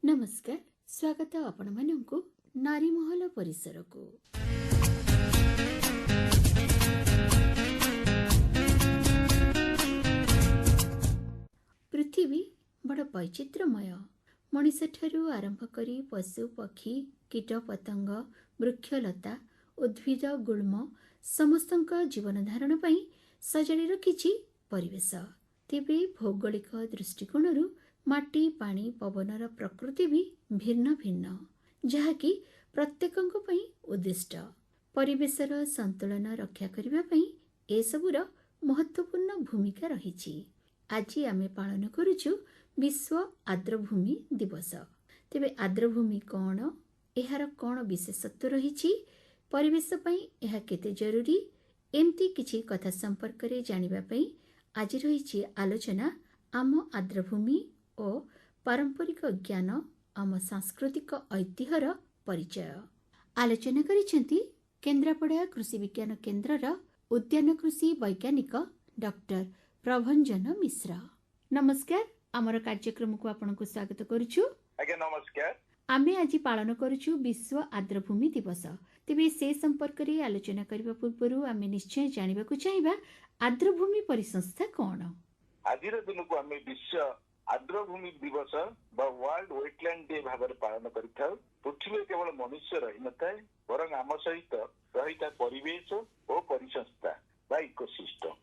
नमस्कार, स्वागत आपण मानकु नारी महल परिसर को। पृथ्वी बड़ वैचित्रमय। मनुष्य ठरू आरंभ करी पशु पक्षी कीट पतंग वृक्षलता उद्भिद गुल्म समस्तक जीवन धारण पई सजाड़ी रखिछि परिवेश। तेबे भौगोलिक दृष्टिकोणरू माटी पानी पवनर प्रकृति भी भिन्न भिन्न, जहाँकि प्रत्येकଙ୍କ पई उद्दिष्ट। परिवेशर संतुलन रक्षा करिबा पई ए सबुर महत्वपूर्ण भूमिका रहिछि। आज आमे पालन करूछु विश्व आर्द्रभूमि दिवस। तेबे आर्द्रभूमि कौन, एहार कौन विशेषत्व रहिछि, परिवेश पई एहा केते जरूरी, एमती किछि कथा संपर्क रे जानिबा पई आज रहिछि आलोचना आम आर्द्रभूमि और पारंपरिक ज्ञान आम सांस्कृतिक ऐतिह्यर परिचय। आलोचना करिसेंती केन्द्रापड़ा कृषि विज्ञान केन्द्रर उद्यान कृषि वैज्ञानिक डॉक्टर प्रभंजन मिश्र। नमस्कार, आमर कार्यक्रम को आपनको स्वागत करूछु। आज्ञा नमस्कार। आमे आज पालन करूछु विश्व आर्द्रभूमि दिवस। तेबे से संपर्क रे आलोचना करबा पूर्व आमे निश्चय जानिबा को चाहिबा आर्द्रभूमि परिसंस्था कौन। आजिर दिन को आमे विश्व आर्द्रभूमि दिवस बा वर्ल्ड वेटलैंड डे भाव पालन करिथाउ। पृथ्वी केवल मनुष्य रही नଥାଏ, बरं आम सहित रहिता परिवेश और परिसंस्था बा इकोसिस्टम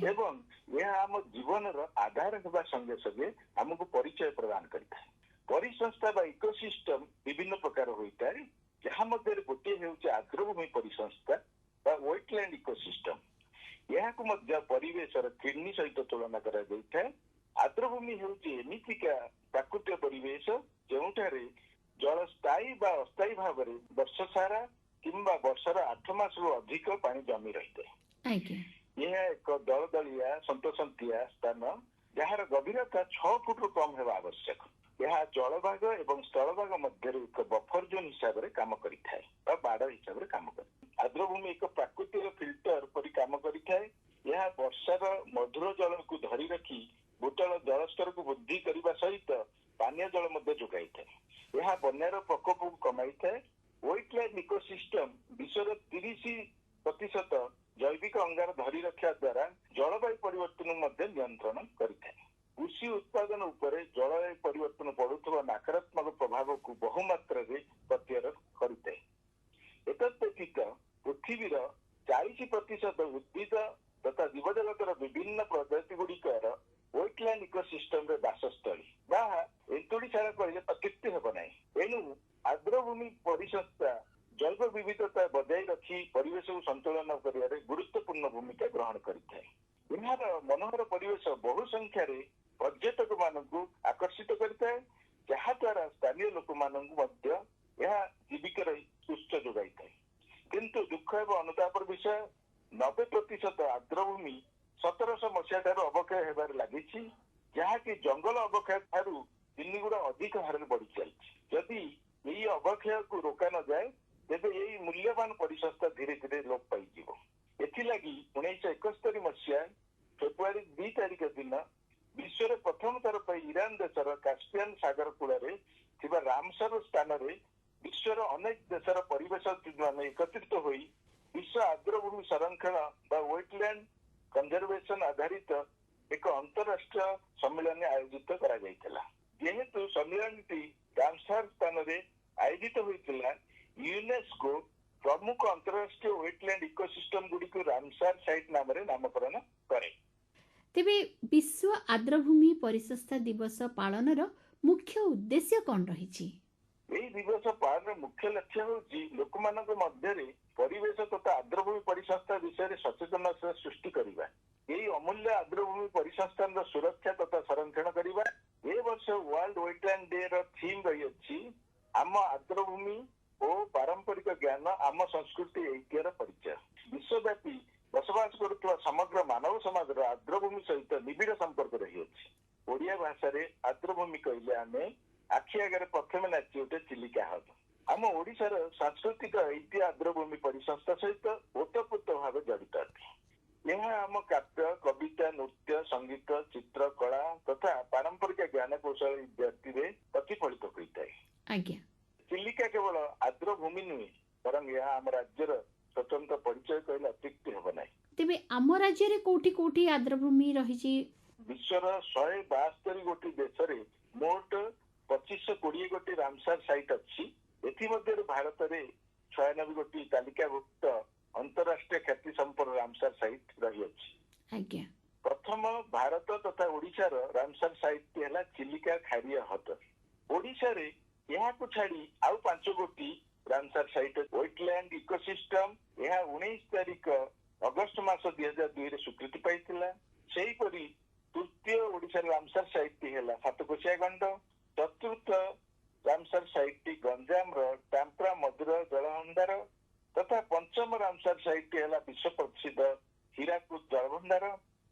एवं यह आम जीवन आधार होगा संगे संगे आमको परिचय प्रदान करिଥାଏ। परिसंस्था बा इकोसिस्टम विभिन्न प्रकार होता है, जहाँ मध्य गोटे होउछि आर्द्रभूमि परिसंस्था बा वेटलैंड इकोसिस्टम। यह परिवेश किडनी सहित तुलना करा जाइଥାଏ। आर्द्रभूमि होउछि एमितिका प्राकृतिक परिवेश जोठारे जल स्थायी बा अस्थायी भाव में वर्ष सारा किंबा वर्षर 8 मास अधिक पानी जमी रही है। यह एक दलदलिया सन्तसंतिया स्थान जार गभीरता 6 फुट रु कम हेबा आवश्यक। यह जलभाग एवं स्थलभाग मध्य एक बफर जोन हिसाब से काम करिଥାଏ बा बाड़ हिसाब से काम करे। आर्द्रभूमि एक प्राकृतिक फिल्टर परि काम करिଥାଏ। यह वर्षार मधुर जल को धरी रखी भूतल जलस्तर को वृद्धि करने सहित पानीय जल जोगाई थाए। यह बन्यार प्रकोप को कमाई थाए। वेटलैंड इकोसिस्टम विश्वर 30% जैविक अंगार धरी रखा द्वारा जलवायु परिवर्तन नियंत्रण करिଥାଏ। कृषि उत्पादन उपरे जलवायु परिवर्तन पड़ुवा नकारात्मक प्रभाव को बहुमात्रा प्रत्यारोप करिଥାଏ। एतत् व्यतीत पृथ्वीर 40% उद्भिद तथा जीवजगतर विभिन्न प्रजाति गुड़िकर वेटलैंड इकोसिस्टम रे बासस्थली बा एंतुड़ीशाला कहले अत्युक्ति हेब नाही। एनु आर्द्रभूमि परिसंस्था जैव विविधता बजाय रखी परिवेश को संतुलन करियारे गुरुत्वपूर्ण भूमिका ग्रहण करिଥାଏ। इहार मनोहर परिवेश बहु संख्या रे पर्यटक मानकु आकर्षित करिଥାଏ, जहा द्वारा स्थानीय लोक मानकु मध्य यह जीविकार उत्स जोगाइଥାଏ। किंतु दुख एवं अनुतापर विषय 90% आर्द्रभूमि 1700 मसीहा ठारू अवक्षय हेबार लागिछि, जहाँकि जंगल अवक्षय ठारू 3 गुणा अधिक हार बढ़ी चलछि। जदि यही अवक्षय को रोका न जाए तेबे यही मूल्यवान परिसंस्था धीरे धीरे लोप पाइजिवो। एथिलागि 1971 मसीहा फेब्रुआरी 2 तारिख दिन विश्व प्रथम थर पर ईरान देशर कास्पियन सागर कूଳରେ थिबा रामसर स्थान रे विश्वर अनेक देशर परिवेश मान एकत्रित होई विश्व आर्द्रभूमि संरक्षण बा वेटलैंड कंजर्वेशन आधारित एक अंतरराष्ट्रीय सम्मेलन आयोजित करा जायतिला। जेहेतु सम्मेलनटी रामसर स्थान रे आयोजित होइतिला, यूनेस्को प्रमुख अंतरराष्ट्रीय वेटलैंड इकोसिस्टम गुडी को रामसर साइट नाम रे नामकरण करे। तेबे विश्व आर्द्रभूमि परिसंस्था दिवस पालनर मुख्य उद्देश्य कौन रही? यही दिवस पालन मुख्य लक्ष्य होची लोकमानक मध्यरे परिवेश तथा आर्द्रभूमि परिसंस्था विषय सचेतनता सृष्टि करबा। यही अमूल्य आर्द्रभूमि परिसंस्थान सुरक्षा तथा संरक्षण करबा। ए वर्ष वर्ल्ड वेटलैंड डे रो थीम रही अछि आम आर्द्रभूमि और पारंपरिक ज्ञान आम संस्कृति ऐतिह्यर परिचय। विश्वव्यापी ଆର୍ଦ୍ରଭୂମି ପରିସଂସ୍ଥା ସହିତ ଓତପ୍ରୋତ ଭାବେ ଜଡ଼ିତ ଅଟେ। ଏହା ଆମ କାବ୍ୟ, କବିତା, ନୃତ୍ୟ, ସଙ୍ଗୀତ, ଚିତ୍ର, କଳା ତଥା ପାରମ୍ପରିକ ଜ୍ଞାନ କୌଶଳ ଇତ୍ୟାଦିରେ ପ୍ରତିଫଳିତ ହୋଇଥାଏ। ଆଜ୍ଞା। ଚିଲିକା କେବଳ ଆର୍ଦ୍ରଭୂମି ନୁହେଁ, ବରଂ ଏହା ଆମ ରାଜ୍ୟର ସ୍ୱତନ୍ତ୍ର ପରିଚୟ କହିଲେ ଅତ୍ୟୁକ୍ତି ହେବ ନାହିଁ। ତେବେ ଆମ ରାଜ୍ୟରେ କୋଉଠି କୋଉଠି ଆର୍ଦ୍ରଭୂମି ରହିଛି? ବିଶ୍ୱର 172 ଗୋଟି ଦେଶରେ ମୋଟ 2520 ଗୋଟି ରାମସାର ସାଇଟ୍ ଅଛି। ଏଥିମଧ୍ୟରୁ ଭାରତରେ 96 ଗୋଟି ତାଲିକାଭୁକ୍ତ ଅନ୍ତରାଷ୍ଟ୍ରୀୟ ଖ୍ୟାତି ସମ୍ପନ୍ନ ରାମସାର ସାଇଟ୍ ରହିଅଛି। ଆଜ୍ଞା। ପ୍ରଥମ ଭାରତ ତଥା ଓଡ଼ିଶାର ରାମସାର ସାଇଟ୍ ହେଲା ଚିଲିକା ଖାରିଆ ହ୍ରଦ। ଓଡ଼ିଶାରେ ଏହାକୁ ଛାଡି ଆଉ 5 ଗୋଟି ରାମସାର ସାଇଟ୍ ୱେଟଲ୍ୟାଣ୍ଡ ଇକୋସିଷ୍ଟମ। ଏହା 19 ତାରିଖ ଅଗଷ୍ଟ ମାସ 2002ରେ ସ୍ୱୀକୃତି ପାଇଥିଲା। ସେହିପରି ତୃତୀୟ ଓଡ଼ିଶାର ରାମସାର ସାଇଟ୍ ହେଲା ସାତକୋଶିଆ ଗଣ୍ଡ। ଚତୁର୍ଥ ରାମସାର ସାଇଟ୍ ଗଞ୍ଜାମର ଟାମ୍ପ୍ରା ମଧୁର ଜଳଭଣ୍ଡାର ତଥା ପଞ୍ଚମ ରାମସାର ସାଇଟ୍ ହେଲା ବିଶ୍ୱ ପ୍ରସିଦ୍ଧ ହୀରାକୁଦ ଜଳଭଣ୍ଡାର।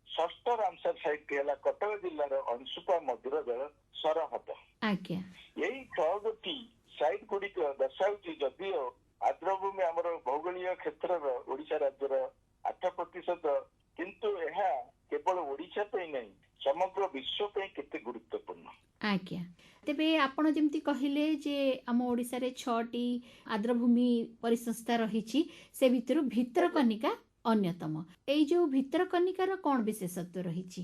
ଷଷ୍ଠ ରାମସାର ସାଇଟ୍ ହେଲା କଟକ ଜିଲ୍ଲାର ଅଂଶୁପା ମଧୁର ଜଳ ସରହଦ। ଆଜ୍ଞା। ଏହି 6 ଗୋଟି ସାଇଟ୍ ଗୁଡିକ ଦର୍ଶାଉଛି ଯଦିଓ ଆର୍ଦ୍ରଭୂମି ଆମର ଭୌଗୋଳିକ କ୍ଷେତ୍ରର ଓଡ଼ିଶା ରାଜ୍ୟର 8%, କିନ୍ତୁ ଏହା କେବଳ ଓଡ଼ିଶା ପାଇଁ ନାହିଁ, ସମଗ୍ର ବିଶ୍ୱ ପାଇଁ କେତେ ଗୁରୁତ୍ୱପୂର୍ଣ୍ଣ। ଆଜ୍ଞା। ତେବେ ଆପଣ ଯେମିତି କହିଲେ ଯେ ଆମ ଓଡ଼ିଶାରେ 6ଟି ଆର୍ଦ୍ରଭୂମି ପରିସଂସ୍ଥା ରହିଛି, ସେ ଭିତରୁ ଭିତରକନିକା ଅନ୍ୟତମ। ଏଇ ଯୋଉ ଭିତରକନିକାର କ'ଣ ବିଶେଷତ୍ୱ ରହିଛି?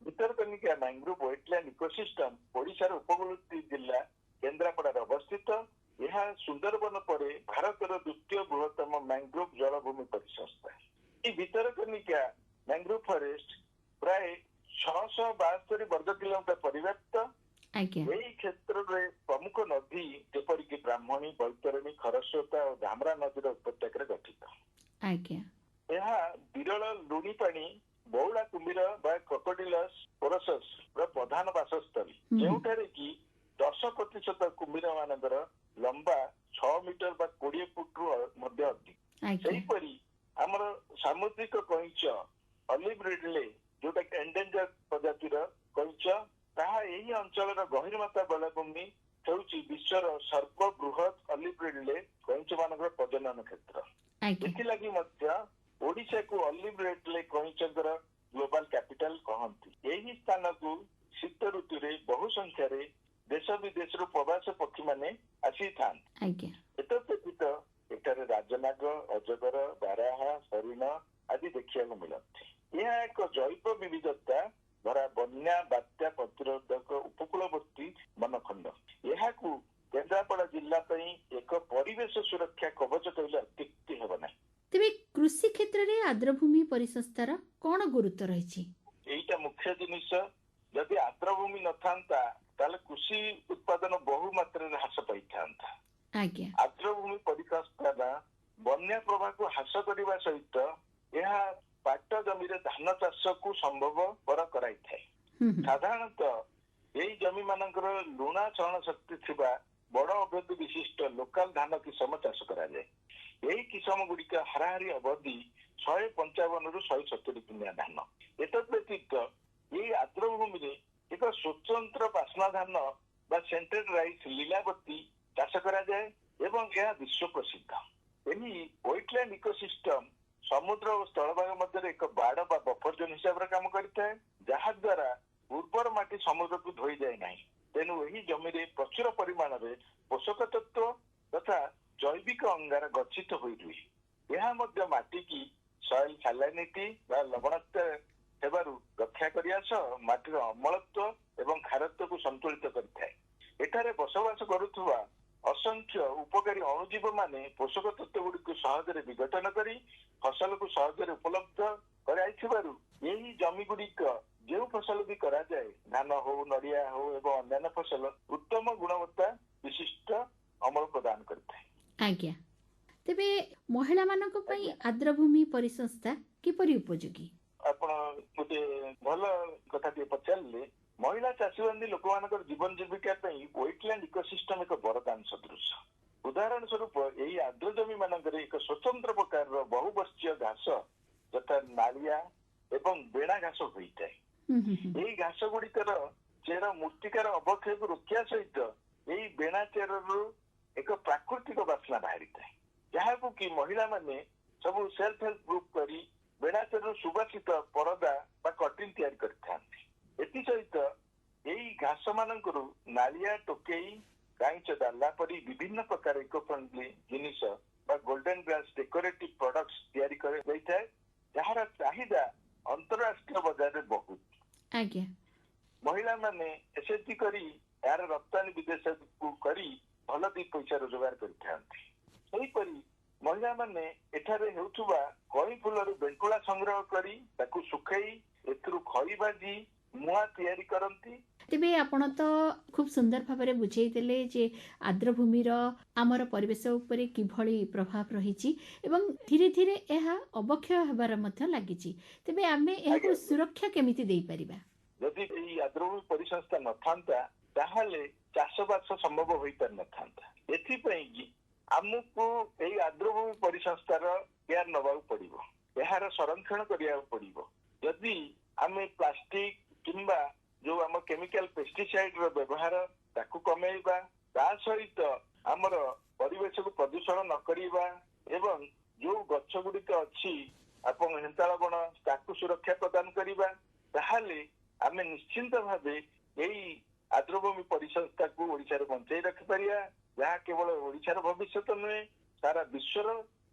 ଭିତରକନିକା ମ୍ୟାଙ୍ଗ୍ରୋଭ ୱେଟଲ୍ୟାଣ୍ଡ ଇକୋସିଷ୍ଟମ ଓଡ଼ିଶାର ଉପକୂଳବର୍ତ୍ତୀ ଜିଲ୍ଲା କେନ୍ଦ୍ରାପଡ଼ାରେ ଅବସ୍ଥିତ। ଏହା ସୁନ୍ଦରବନ ପରେ ଭାରତର ଦ୍ୱିତୀୟ ବୃହତ୍ତମ ମ୍ୟାଙ୍ଗ୍ରୋଭ ଜଳଭୂମି ପରିସଂସ୍ଥା। ଏହି ଭିତରକନିକା ମ୍ୟାଙ୍ଗ୍ରୋଭ ଫରେଷ୍ଟ ପ୍ରାୟ 672 ବର୍ଗ କିଲୋମିଟର ପରିବ୍ୟାପ୍ତ। ଆଜ୍ଞା। ଏହି କ୍ଷେତ୍ରରେ ପ୍ରମୁଖ ନଦୀ ଯେପରିକି ବ୍ରାହ୍ମଣୀ, ବୈତରଣୀ, ଖରସ୍ରୋତା ଓ ଧାମରା ନଦୀର ଉପତ୍ୟକାରେ ଗଠିତ। ଆଜ୍ଞା। ଏହା ବିରଳ ଲୁଣି ପାଣି ବଉଳା କୁମ୍ଭୀର ବା କ୍ରୋକୋଡିଲସ୍ ପୋରସସ୍ ର ପ୍ରଧାନ ବାସସ୍ଥଳୀ, ଯେଉଁଠାରେ କି 10% କୁମ୍ଭୀର ମାନଙ୍କର ଲମ୍ବା 6 ମିଟର ବା 20 ଫୁଟରୁ ମଧ୍ୟ ଅଧିକ। ସେହିପରି ଆମର ସାମୁଦ୍ରିକ କଇଁଛ ଅଲିଭ୍ ରିଡଲେ, ଯୋଉଟା କି ଏଣ୍ଡେଞ୍ଜର ପ୍ରଜାତିର କଇଁଛ, ତାହା ଏହି ଅଞ୍ଚଳର ଗହୀରମାତ୍ରା ବେଳାଭୂମି ହେଉଛି ବିଶ୍ୱର ସର୍ବବୃହତ ଅଲିଭ୍ ରିଡଲେ କଇଁଛ ମାନଙ୍କର ପ୍ରଜନନ କ୍ଷେତ୍ର। ଏଥିଲାଗି ମଧ୍ୟ ଓଡ଼ିଶାକୁ ଅଲିଭ୍ ରିଡଲେ କଇଁଛଙ୍କର ଗ୍ଲୋବାଲ କ୍ୟାପିଟାଲ କହନ୍ତି। ଏହି ସ୍ଥାନକୁ ଶୀତ ଋତୁରେ ବହୁ ସଂଖ୍ୟାରେ ଦେଶ ବିଦେଶରୁ ପ୍ରବାସ ପକ୍ଷୀ ମାନେ ଆସିଥାନ୍ତି। ଏତଦ୍‌ବ୍ୟତୀତ ଏଠାରେ ରାଜନାଗ, ଅଜଗର, ବାରାହା, ହରିଣ ଆଦି ଦେଖିବାକୁ ମିଳନ୍ତି। ଏହା ଏକ ଜୈବ ବିବିଧତା ଭରା ବନ୍ୟା, ବାତ୍ୟା ପ୍ରତିରୋଧକ ଉପକୂଳବର୍ତ୍ତୀ ବନଖଣ୍ଡ। ଏହାକୁ କେନ୍ଦ୍ରାପଡ଼ା ଜିଲ୍ଲା ପାଇଁ ଏକ ପରିବେଶ ସୁରକ୍ଷା କବଚ କହିଲେ ଅତ୍ୟୁକ୍ତି ହେବ ନାହିଁ। ତେବେ କୃଷି କ୍ଷେତ୍ରରେ ଆର୍ଦ୍ରଭୂମି ପରିସଂସ୍ଥାର କ'ଣ ଗୁରୁତ୍ୱ ରହିଛି? ଏଇଟା ମୁଖ୍ୟ ଜିନିଷ। ଯଦି ଆର୍ଦ୍ରଭୂମି ନଥାନ୍ତା ତାହେଲେ କୃଷି ଉତ୍ପାଦନ ବହୁ ମାତ୍ରାରେ ହ୍ରାସ ପାଇଥାନ୍ତା। ଆର୍ଦ୍ରଭୂମି ପରିସଂସ୍ଥା ବନ୍ୟା ପ୍ରଭାବକୁ ହ୍ରାସ କରିବା ସହିତ ଏହା ପାଟ ଜମିରେ ଧାନ ଚାଷକୁ ସମ୍ଭବପର କରାଇଥାଏ। ସାଧାରଣତଃ ଏହି ଜମି ମାନଙ୍କର ଲୁଣା ଚରଣ ଶକ୍ତି ଥିବା ବଡ ଅବଧି ବିଶିଷ୍ଟ ଲୋକାଲ ଧାନ କିସମ ଚାଷ କରାଯାଏ। ଏହି କିସମ ଗୁଡିକ ହାରାହାରି ଅବଧି 155ରୁ 170 ଦିନିଆ ଧାନ। ଏତଦ୍‌ବ୍ୟତୀତ ଏହି ଆର୍ଦ୍ରଭୂମିରେ ଏକ ସ୍ୱତନ୍ତ୍ର ବାସ୍ନା ଧାନ ବା ସେଣ୍ଟେଡ୍ ରାଇସ୍ ଲୀଳାବତୀ ଚାଷ କରାଯାଏ ଏବଂ ଏହା ବିଶ୍ୱ ପ୍ରସିଦ୍ଧ। ଏହି ୱେଟଲ୍ୟାଣ୍ଡ ଇକୋସିଷ୍ଟମ ସମୁଦ୍ର ଓ ସ୍ଥଳଭାଗ ମଧ୍ୟରେ ଏକ ବାଡ଼ ବା ବଫର ଜୋନ୍ ହିସାବରେ କାମ କରିଥାଏ, ଯାହା ଦ୍ୱାରା ଉର୍ବର ମାଟି ସମୁଦ୍ରକୁ ଧୋଇଯାଏ ନାହିଁ। ତେଣୁ ଏହି ଜମିରେ ପ୍ରଚୁର ପରିମାଣରେ ପୋଷକ ତତ୍ତ୍ୱ ତଥା ଜୈବିକ ଅଙ୍ଗାର ଗଚ୍ଛିତ ହୋଇ ରୁହେ। ଏହା ମଧ୍ୟ ମାଟିକି ସଏଲ ସାଲାନିଟି ବା ଲବଣାକ୍ତ ହେବାରୁ ରକ୍ଷା କରିବା ସହ ମାଟିର ଅମ୍ଳତ୍ୱ ଏବଂ ଖାରତ୍ୱକୁ ସନ୍ତୁଳିତ କରିଥାଏ। ଏଠାରେ ବସବାସ କରୁଥିବା ଅସଂଖ୍ୟ ଉପକାରୀ ଅଣୁଜୀବ ମାନେ ପୋଷକ ତତ୍ତ୍ୱ ଗୁଡ଼ିକୁ ସହଜରେ ବିଘଟନ କରି ଫସଲକୁ ସହଜରେ ଉପଲବ୍ଧ କରାଇଥିବାରୁ ଏହି ଜମି ଗୁଡ଼ିକ ଯେଉଁ ଫସଲ ବି କରାଯାଏ, ଧାନ ହଉ, ନଡ଼ିଆ ହଉ ଏବଂ ଅନ୍ୟାନ୍ୟ ଫସଲ ଉତ୍ତମ ଗୁଣବତ୍ତା ବିଶିଷ୍ଟ ଅମଳ ପ୍ରଦାନ କରିଥାଏ। ଆଜ୍ଞା। ତେବେ ମହିଳାମାନଙ୍କ ପାଇଁ ଆର୍ଦ୍ରଭୂମି ପରିସଂସ୍ଥା କିପରି ଉପଯୋଗୀ? ଆପଣ ଗୋଟେ ଭଲ କଥାଟିଏ ପଚାରିଲେ। ମହିଳା ଚାଷୀବନ୍ଦୀ ଲୋକମାନଙ୍କର ଜୀବନ ଜୀବିକା ପାଇଁ ୱେଟଲ୍ୟାଣ୍ଡ ଇକୋସିଷ୍ଟମ ଏକ ବରଦାନ ସଦୃଶ। ଉଦାହରଣ ସ୍ୱରୂପ ଏହି ଆର୍ଦ୍ର ଜମି ମାନଙ୍କରେ ଏକ ସ୍ୱତନ୍ତ୍ର ପ୍ରକାରର ବହୁବର୍ଷୀୟ ଘାସ ଯଥା ନାଳିଆ ଏବଂ ବେଣା ଘାସ ହୋଇଥାଏ। ଏହି ଘାସ ଗୁଡିକର ଚେର ମୃତ୍ତିକାର ଅବକ୍ଷୟକୁ ରୋକିବା ସହିତ ଏହି ବେଣା ଚେରରୁ ଏକ ପ୍ରାକୃତିକ ବାସ୍ନା ବାହାରିଥାଏ। ଯାହାକୁ କି ମହିଳାମାନେ ସବୁ ସେଲ୍ଫ ହେଲ୍ପ ଗ୍ରୁପ କରି ବେଣାଚରୁ ସୁବାସିତ ପରଦା ବା କଟିଂ ତିଆରି କରିଥାନ୍ତି। ଏଥିସହିତ ଏଇ ଘାସ ମାନଙ୍କରୁ ନାଳିଆ, ଟୋକେଇ, ଗାଇଁଚ ଡାଲା ପରି ବିଭିନ୍ନ ପ୍ରକାର ଇକୋ ଫ୍ରେଣ୍ଡଲି ଜିନିଷ ବା ଗୋଲ୍ଡେନ ଗ୍ରାସ ଡେକୋରେଟିଭ ପ୍ରଡକ୍ଟସ ତିଆରି କରାଯାଇଥାଏ, ଯାହାର ଚାହିଦା ଅନ୍ତରାଷ୍ଟ୍ରୀୟ ବଜାରରେ ବହୁତ। ଆଜ୍ଞା। ମହିଳାମାନେ ଏସଏଚଜି କରି ଏହାର ରପ୍ତାନୀ ବିଦେଶକୁ କରି ଭଲ ଦି ପଇସା ରୋଜଗାର କରିଥାନ୍ତି। ସେହିପରି ମହିଳାମାନେ ଏଠାରେ ହେଉଥିବା କଇଁ ଫୁଲରୁ ବେଙ୍କୁଳା ସଂଗ୍ରହ କରି ତାକୁ ଶୁଖେଇ ଏଥିରୁ ଖଇ ଭାଜି ମୁଆଁ ତିଆରି କରନ୍ତି। ତେବେ ଆପଣ ତ ଖୁବ୍ ସୁନ୍ଦର ଭାବରେ ବୁଝେଇଦେଲେ ଯେ ଆର୍ଦ୍ରଭୂମିର ଆମର ପରିବେଶ ଉପରେ କିଭଳି ପ୍ରଭାବ ରହିଛି ଏବଂ ଧୀରେ ଧୀରେ ଏହା ଅବକ୍ଷୟ ହେବାର ମଧ୍ୟ ଲାଗିଛି। ତେବେ ଆମେ ଏହାକୁ ସୁରକ୍ଷା କେମିତି ଦେଇପାରିବା? ଯଦି ଏଇ ଆର୍ଦ୍ରଭୂମି ପରିସଂସ୍ଥା ନଥାନ୍ତା ତାହେଲେ ଚାଷବାସ ସମ୍ଭବ ହୋଇପାରିନଥାନ୍ତା। ଏଥିପାଇଁ ଆମକୁ ଏଇ ଆର୍ଦ୍ରଭୂମି ପରିସଂସ୍ଥାର କେୟାର ନେବାକୁ ପଡିବ, ଏହାର ସଂରକ୍ଷଣ କରିବାକୁ ପଡିବ। ଯଦି ଆମେ ପ୍ଲାଷ୍ଟିକ କିମ୍ବା ଯୋଉ ଆମ କେମିକାଲ ପେଷ୍ଟିସାଇଡ ର ବ୍ୟବହାର ତାକୁ କମେଇବା, ତା ସହିତ ଆମର ପରିବେଶକୁ ପ୍ରଦୂଷଣ ନ କରିବା ଏବଂ ଯୋଉ ଗଛ ଗୁଡିକ ଅଛି ଆପଣ ହେନ୍ତାଳ ବଣ ତାକୁ ସୁରକ୍ଷା ପ୍ରଦାନ କରିବା, ତାହେଲେ ଆମେ ନିଶ୍ଚିନ୍ତ ଭାବେ ଏଇ ଆର୍ଦ୍ରଭୂମି ପରିସଂସ୍ଥାକୁ ଓଡିଶାରେ ବଞ୍ଚେଇ ରଖିପାରିବା, ଯାହା କେବଳ ଓଡିଶାର ଭବିଷ୍ୟତ ନୁହେଁ, ସାରା ବିଶ୍ୱର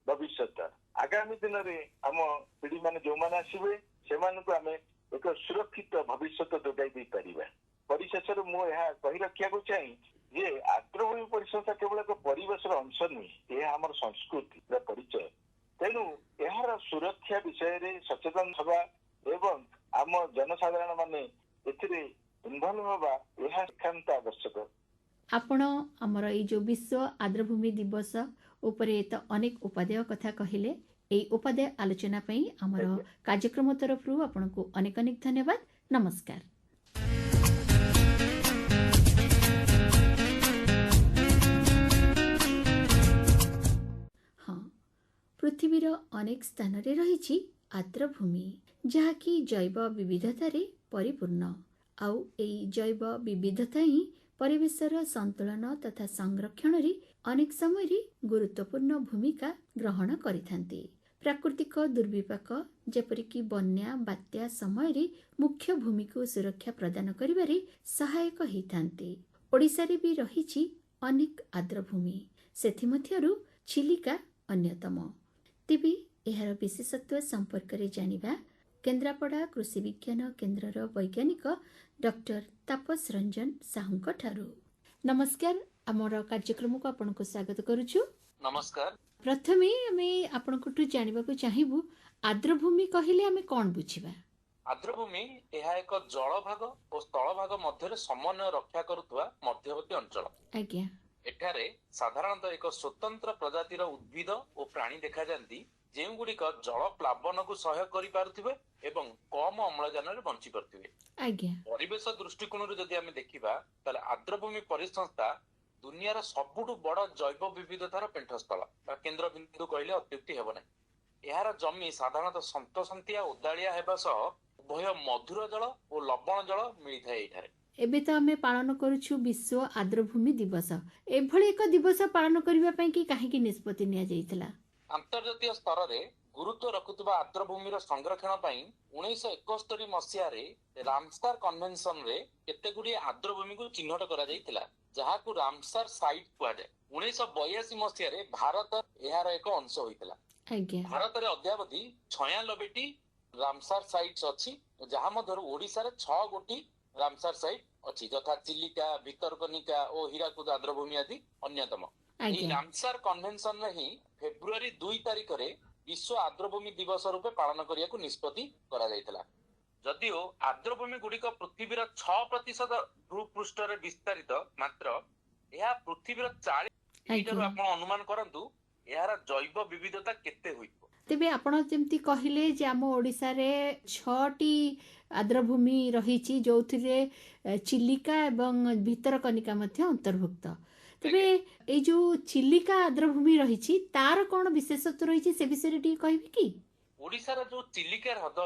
ଭବିଷ୍ୟତ। ଆଗାମୀ ଦିନରେ ଆମ ପିଢି ମାନେ ଯୋଉମାନେ ଆସିବେ ସେମାନଙ୍କୁ ଆମେ ଏକ ସୁରକ୍ଷିତ ଭବିଷ୍ୟତ ଯୋଗାଇ ଦେଇପାରିବା। ପରିଶେଷରେ ମୁଁ ଏହା କହି ରଖିବାକୁ ଚାହେଁ ଯେ ଆର୍ଦ୍ରଭୂମି ପରିସଂସ୍ଥା କେବଳ ଏକ ପରିବେଶର ଅଂଶ ନୁହେଁ, ଏହା ଆମର ସଂସ୍କୃତିର ପରିଚୟ। ତେଣୁ ଏହାର ସୁରକ୍ଷା ବିଷୟରେ ସଚେତନ ହେବା ଏବଂ ଆମ ଜନସାଧାରଣ ମାନେ ଏଥିରେ ଇନଭଲ୍ଭ ହେବା ଏହା ଏକାନ୍ତ ଆବଶ୍ୟକ। ଆପଣ ଆମର ଏଇ ଯୋଉ ବିଶ୍ୱ ଆର୍ଦ୍ରଭୂମି ଦିବସ ଉପରେ ତ ଅନେକ ଉପାଦେୟ କଥା କହିଲେ। এই উপাদেয় আলোচনা ପାଇଁ ଆମର କାର୍ଯ୍ୟକ୍ରମ ତରଫରୁ ଆପଣଙ୍କୁ ଅନେକ ଅନେକ ଧନ୍ୟବାଦ। ନମସ୍କାର। ହଁ, ପୃଥିବୀର ଅନେକ ସ୍ଥାନରେ ରହିଛି ଆର୍ଦ୍ରଭୂମି, ଯାହାକି ଜୈବ ବିବିଧତାରେ ପରିପୂର୍ଣ୍ଣ। ଆଉ ଏଇ ଜୈବ ବିବିଧତା ହିଁ ପରିବେଶର ସନ୍ତୁଳନ ତଥା ସଂରକ୍ଷଣରେ ଅନେକ ସମୟରେ ଗୁରୁତ୍ୱପୂର୍ଣ୍ଣ ଭୂମିକା ଗ୍ରହଣ କରିଥାନ୍ତି। ପ୍ରାକୃତିକ ଦୁର୍ବିପାକ ଯେପରିକି ବନ୍ୟା, ବାତ୍ୟା ସମୟରେ ମୁଖ୍ୟ ଭୂମିକୁ ସୁରକ୍ଷା ପ୍ରଦାନ କରିବାରେ ସହାୟକ ହୋଇଥାନ୍ତି। ଓଡ଼ିଶାରେ ବି ରହିଛି ଅନେକ ଆର୍ଦ୍ରଭୂମି, ସେଥିମଧ୍ୟରୁ ଚିଲିକା ଅନ୍ୟତମ। ତେବେ ଏହାର ବିଶେଷତ୍ୱ ସମ୍ପର୍କରେ ଜାଣିବା କେନ୍ଦ୍ରାପଡ଼ା କୃଷି ବିଜ୍ଞାନ କେନ୍ଦ୍ରର ବୈଜ୍ଞାନିକ ଡକ୍ଟର ତାପସ ରଞ୍ଜନ ସାହୁଙ୍କ ଠାରୁ। ନମସ୍କାର, ଆମର କାର୍ଯ୍ୟକ୍ରମକୁ ଆପଣଙ୍କୁ ସ୍ୱାଗତ କରୁଛୁ। ନମସ୍କାର। ପ୍ରଥମେ ଆମେ ଆପଣଙ୍କଠୁ ଜାଣିବାକୁ ଚାହିଁବୁ ଆର୍ଦ୍ରଭୂମି କହିଲେ ଆମେ କ'ଣ ବୁଝିବା? ଆର୍ଦ୍ରଭୂମି ଏହା ଏକ ଜଳଭାଗ ଓ ସ୍ଥଳଭାଗ ମଧ୍ୟରେ ସମନ୍ୱୟ ରକ୍ଷା କରୁଥିବା ମଧ୍ୟବର୍ତ୍ତୀ ଅଞ୍ଚଳ। ଆଜ୍ଞା। ଏଠାରେ ସାଧାରଣତଃ ଏକ ସ୍ୱତନ୍ତ୍ର ପ୍ରଜାତିର ଉଦ୍ଭିଦ ଓ ପ୍ରାଣୀ ଦେଖାଯାନ୍ତି, ଯେଉଁଗୁଡ଼ିକ ଜଳ ପ୍ଲାବନକୁ ସହାୟକ କରିପାରୁଥିବେ ଏବଂ କମ ଅମ୍ଳଜାନରେ ବଞ୍ଚି ପାରୁଥିବେ। ଆଜ୍ଞା। ପରିବେଶ ଦୃଷ୍ଟିକୋଣରୁ ଯଦି ଆମେ ଦେଖିବା ତାହେଲେ ଆର୍ଦ୍ରଭୂମି ପରିସଂସ୍ଥା ଦୁନିଆର ସବୁଠୁ ବଡ ଜୈବ ବିବିଧତାର ପେଣ୍ଠସ୍ଥଳ ବା କେନ୍ଦ୍ରବିନ୍ଦୁ କହିଲେ ଅତ୍ୟୁକ୍ତି ହେବ ନାହିଁ। ଏହାର ଜମି ସାଧାରଣତଃ ସନ୍ତସନ୍ତିଆ ଓଦାଳିଆ ହେବା ସହ ଉଭୟ ମଧୁର ଜଳ ଓ ଲବଣ ଜଳ ମିଳିଥାଏ ଏଠାରେ। ଏବେ ତ ଆମେ ପାଳନ କରୁଛୁ ବିଶ୍ୱ ଆର୍ଦ୍ରଭୂମି ଦିବସ। ଏଭଳି ଏକ ଦିବସ ପାଳନ କରିବା ପାଇଁ କି କାହିଁକି ନିଷ୍ପତ୍ତି ନିଆଯାଇଥିଲା? ଆନ୍ତର୍ଜାତୀୟ ସ୍ତରରେ ଗୁରୁତ୍ୱ ରଖୁଥିବା ଆର୍ଦ୍ରଭୂମିର ସଂରକ୍ଷଣ ପାଇଁ 1971 ମସିହାରେ ରାମସାର କନଭେନସନରେ କେତେ ଗୁଡିଏ ଆର୍ଦ୍ରଭୂମିକୁ ଚିହ୍ନଟ କରାଯାଇଥିଲା, ଯାହାକୁ ରାମସାର ସାଇଟ୍ କୁହାଯାଏ। 1982 ମସିହାରେ ଭାରତ ଏହାର ଏକ ଅଂଶ ହୋଇଥିଲା। ଭାରତରେ ଅଦ୍ୟାବଧି 96ଟି ରାମସାର ସାଇଟ୍ସ ଅଛି, ଯାହା ମଧ୍ୟରୁ ଓଡ଼ିଶାରେ 6 ଗୋଟି ରାମସାର ସାଇଟ୍ ଅଛି, ଯଥା ଚିଲିକା, ଭିତରକନିକା ଓ ହୀରାକୁଦ ଆର୍ଦ୍ରଭୂମି ଆଦି ଅନ୍ୟତମ। ଏହି ରାମସାର କନଭେନସନରେ ହିଁ ଫେବୃଆରୀ 2 ତାରିଖରେ ବିଶ୍ୱ ଆର୍ଦ୍ରଭୂମି ଦିବସ ରୂପେ ପାଳନ କରିବାକୁ ନିଷ୍ପତ୍ତି କରାଯାଇଥିଲା। ଯଦିଓ ଆର୍ଦ୍ରଭୂମି ଗୁଡିକ ପୃଥିବୀର 6% ଭୂପୃଷ୍ଠରେ ବିସ୍ତାରିତ, ମାତ୍ର ଏହା ପୃଥିବୀର 40% ଆପଣ ଅନୁମାନ କରନ୍ତୁ ଏହାର ଜୈବ ବିବିଧତା କେତେ ହୋଇଥିବ। ତେବେ ଆପଣ ଯେମିତି କହିଲେ ଯେ ଆମ ଓଡ଼ିଶାରେ 6ଟି ଆର୍ଦ୍ରଭୂମି ରହିଛି, ଯୋଉଥିରେ ଚିଲିକା ଏବଂ ଭିତରକନିକା ମଧ୍ୟ ଅନ୍ତର୍ଭୁକ୍ତ। ତେବେ ଏଇ ଯୋଉ ଚିଲିକା ଆର୍ଦ୍ରଭୂମି ରହିଛି ତାର କ'ଣ ବିଶେଷତ୍ୱ ରହିଛି ସେ ବିଷୟରେ ଟିକେ କହିବେ କି? ଓଡ଼ିଶାର ଯୋଉ ଚିଲିକା ହ୍ରଦ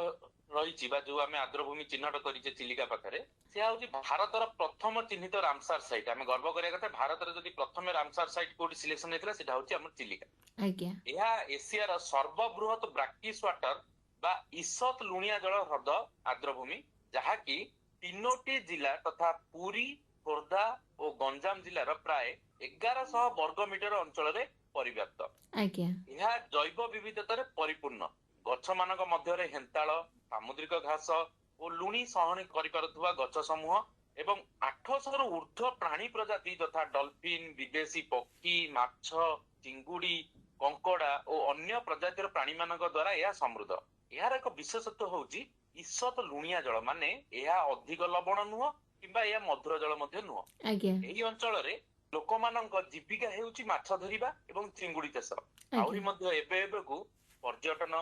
ରହିଛି ବା ଯୋଉ ଆମେ ଆର୍ଦ୍ରଭୂମି ଚିହ୍ନଟ କରିଛେ ଚିଲିକା ପାଖରେ, ସେ ହଉଛି ଭାରତର ପ୍ରଥମ ଚିହ୍ନିତ ରାମସାର ସାଇଟ୍। ଆମେ ଗର୍ବ କରିବା କଥା, ଭାରତରେ ଯଦି ପ୍ରଥମେ ରାମସାର ସାଇଟ୍ କୋଉଠି ସିଲେକ୍ସନ ହେଇଥିଲା ସେଟା ହଉଛି ଆମର ଚିଲିକା। ଆଜ୍ଞା ଏହା ଏସିଆର ସର୍ବବୃହତ ବ୍ରାକିସ୍ ୱାଟର ବା ଇସତ ଲୁଣିଆ ଜଳ ହ୍ରଦ ଆର୍ଦ୍ରଭୂମି, ଯାହାକି 3ଟି ଜିଲ୍ଲା ତଥା ପୁରୀ, ଖୋର୍ଦ୍ଧା ଓ ଗଞ୍ଜାମ ଜିଲ୍ଲାର ପ୍ରାୟ 1100 ବର୍ଗ ମିଟର ଅଞ୍ଚଳରେ ପରିବ୍ୟାପ୍ତ। ଆଜ୍ଞା ଏହା ଜୈବ ବିବିଧତାରେ ପରିପୂର୍ଣ୍ଣ। ଗଛ ମାନଙ୍କ ମଧ୍ୟରେ ହେନ୍ତାଳ, ସାମୁଦ୍ରିକ ଘାସ ଓ ଲୁଣି ସହନୀ କରିପାରୁଥିବା ଗଛ ସମୂହ ଏବଂ 800ରୁ ଉର୍ଦ୍ଧ୍ୱ ପ୍ରାଣୀ ପ୍ରଜାତି ଯଥା ଡଲଫିନ୍, ବିଦେଶୀ ପକ୍ଷୀ, ମାଛ, ଚିଙ୍ଗୁଡି, କଙ୍କଡା ଓ ଅନ୍ୟ ପ୍ରଜାତିର ପ୍ରାଣୀ ମାନଙ୍କ ଦ୍ୱାରା ଏହା ସମୃଦ୍ଧ। ଏହାର ଏକ ବିଶେଷତ୍ୱ ହଉଛି ଇସତ ଲୁଣିଆ ଜଳ, ମାନେ ଏହା ଅଧିକ ଲବଣ ନୁହଁ କିମ୍ବା ଏହା ମଧୁର ଜଳ ମଧ୍ୟ ନୁହଁ। ଆଜ୍ଞା ଏହି ଅଞ୍ଚଳରେ ଲୋକମାନଙ୍କ ଜୀବିକା ହେଉଛି ମାଛ ଧରିବା ଏବଂ ଚିଙ୍ଗୁଡି ଚାଷ। ଆହୁରି ମଧ୍ୟ ଏବେକୁ ପର୍ଯ୍ୟଟନ,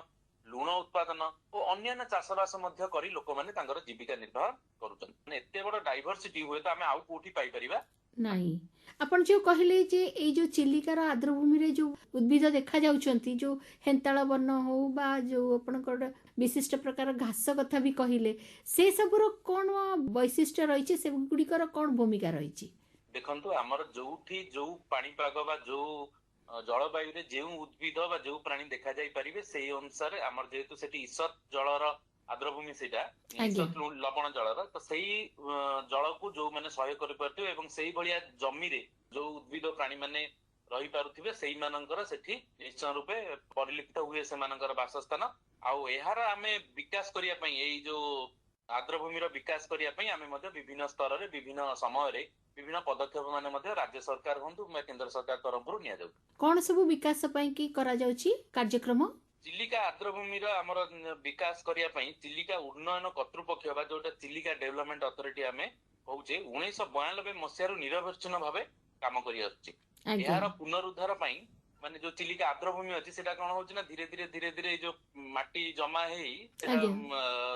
ଲୁଣ ଉତ୍ପାଦନ ଓ ଅନ୍ୟାନ୍ୟ ଚାଷବାସ ମଧ୍ୟ କରି ଲୋକମାନେ ତାଙ୍କର ଜୀବିକା ନିର୍ବାହ କରୁଛନ୍ତି। ମାନେ ଏତେ ବଡ ଡାଇଭରସିଟି ହୁଏତ ଆମେ ଆଉ କୋଉଠି ପାଇପାରିବା ନାହିଁ। ଆପଣ ଯୋଉ କହିଲେ ଯେ ଏଇ ଯୋଉ ଚିଲିକାର ଆର୍ଦ୍ରଭୂମିରେ ଯୋଉ ଉଦ୍ଭିଦ ଦେଖା ଯାଉଛନ୍ତି, ଯୋଉ ହେନ୍ତାଳ ବର୍ଣ୍ଣ ହଉ ବା ଯୋଉ ଆପଣଙ୍କର ବିଶିଷ୍ଟ ପ୍ରକାର ଘାସ କଥା ବି କହିଲେ, ସେ ସବୁର କଣ ବୈଶିଷ୍ଟ୍ୟ ରହିଛି, ସେଗୁଡ଼ିକର କଣ ଭୂମିକା ରହିଛି? ଦେଖନ୍ତୁ, ଆମର ଯୋଉଠି ଯୋଉ ପାଣିପାଗ ବା ଯୋଉ ଜଳବାୟୁରେ ଯେଉଁ ଉଦ୍ଭିଦ ବା ଯୋଉ ପ୍ରାଣୀ ଦେଖାଯାଇ ପାରିବେ, ସେଇ ଅନୁସାରେ ଆମର ଯେହେତୁ ସେଠି ଇସତ ଜଳର ଆର୍ଦ୍ରଭୂମି, ସେଇଟା ଇସତ ଲବଣ ଜଳର, ତ ସେଇ ଜଳକୁ ଯୋଉମାନେ ସହ୍ୟ କରିପାରୁଥିବେ ଏବଂ ସେଇ ଭଳିଆ ଜମିରେ ଯୋଉ ଉଦ୍ଭିଦ ପ୍ରାଣୀ ମାନେ ରହିପାରୁଥିବେ, ସେଇମାନଙ୍କର ସେଠି ନିଶ୍ଚୟ ରୂପେ ପରିଲିଖିତ ହୁଏ ସେମାନଙ୍କର ବାସସ୍ଥାନ। ଆଉ ଏହାର ଆମେ ବିକାଶ କରିବା ପାଇଁ, ଏଇ ଯୋଉ ଆର୍ଦ୍ରଭୂମିର ବିକାଶ କରିବା ପାଇଁ ଆମେ ମଧ୍ୟ ବିଭିନ୍ନ ସ୍ତରରେ ବିଭିନ୍ନ ସମୟରେ ବିଭିନ୍ନ ପଦକ୍ଷେପ ମାନେ ମଧ୍ୟ ରାଜ୍ୟ ସରକାର ହୁଅନ୍ତୁ କିମ୍ବା କେନ୍ଦ୍ର ସରକାର ତରଫରୁ ନିଆଯାଉଛି। କଣ ସବୁ ବିକାଶ ପାଇଁ କି କରାଯାଉଛି କାର୍ଯ୍ୟକ୍ରମ? ଚିଲିକା ଆର୍ଦ୍ରଭୂମିର ଆମର ବିକାଶ କରିବା ପାଇଁ ଚିଲିକା ଉନ୍ନୟନ କର୍ତ୍ତୃପକ୍ଷ ବା ଯୋଉଟା ଚିଲିକା ଡେଭଲପମେଣ୍ଟ ଅଥରିଟି ଆମେ କହୁଛେ, 1992 ମସିହାରୁ ନିରବଚ୍ଛିନ୍ନ ଭାବେ କାମ କରି ଆସୁଛି। ଏହାର ପୁନରୁଦ୍ଧାର ପାଇଁ, ମାନେ ଯୋଉ ଚିଲିକା ଆର୍ଦ୍ରଭୂମି ଅଛି ସେଟା କଣ ହଉଛି ନା ଧୀରେ ଧୀରେ ଏଇ ଯୋଉ ମାଟି ଜମା ହେଇ ସେଟା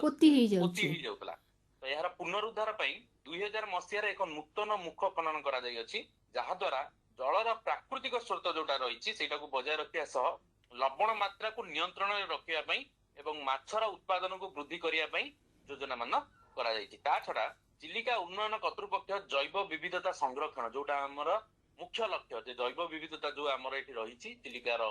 ପୋତି ହେଇଯାଉଥିଲା। ତ ଏହାର ପୁନରୁଦ୍ଧାର ପାଇଁ 2000 ମସିହାରେ ଏକ ନୂତନ ମୁଖ ଖନନ କରାଯାଇଅଛି, ଯାହା ଦ୍ୱାରା ଜଳର ପ୍ରାକୃତିକ ସ୍ରୋତ ଯୋଉଟା ରହିଛି ସେଇଟାକୁ ବଜାୟ ରଖିବା ସହ ଲବଣ ମାତ୍ରାକୁ ନିୟନ୍ତ୍ରଣରେ ରଖିବା ପାଇଁ ଏବଂ ମାଛର ଉତ୍ପାଦନକୁ ବୃଦ୍ଧି କରିବା ପାଇଁ ଯୋଜନା ମାନ କରାଯାଇଛି। ତା ଛଡା ଚିଲିକା ଉନ୍ନୟନ କର୍ତ୍ତୃପକ୍ଷ ଜୈବ ବିବିଧତା ସଂରକ୍ଷଣ, ଯୋଉଟା ଆମର ମୁଖ୍ୟ ଲକ୍ଷ୍ୟ, ଯେ ଜୈବ ବିବିଧତା ଯୋଉ ଆମର ଏଠି ରହିଛି ଚିଲିକାର